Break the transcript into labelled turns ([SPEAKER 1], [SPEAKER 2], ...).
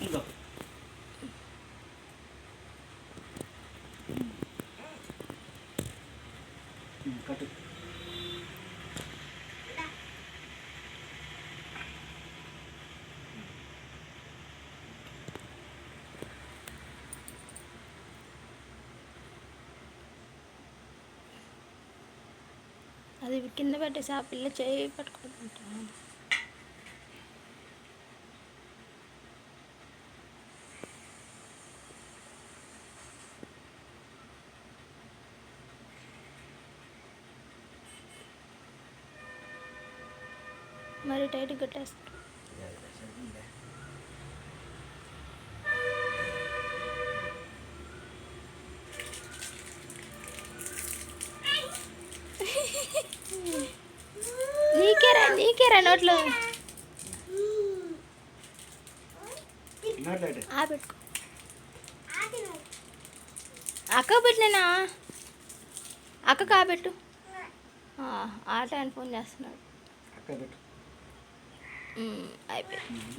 [SPEAKER 1] ఇంకో కట్టు.
[SPEAKER 2] అది కింద పెట్టేసి ఆ పిల్ల చేయి పట్టుకుంటా. మరి టైట్ కట్టేస్తా. నీకేరా నోట్లో పెట్టుకో. అక్క పెట్టినా అక్క కాబెట్టు. ఆట అని ఫోన్ చేస్తున్నాడు. అయిపోయింది.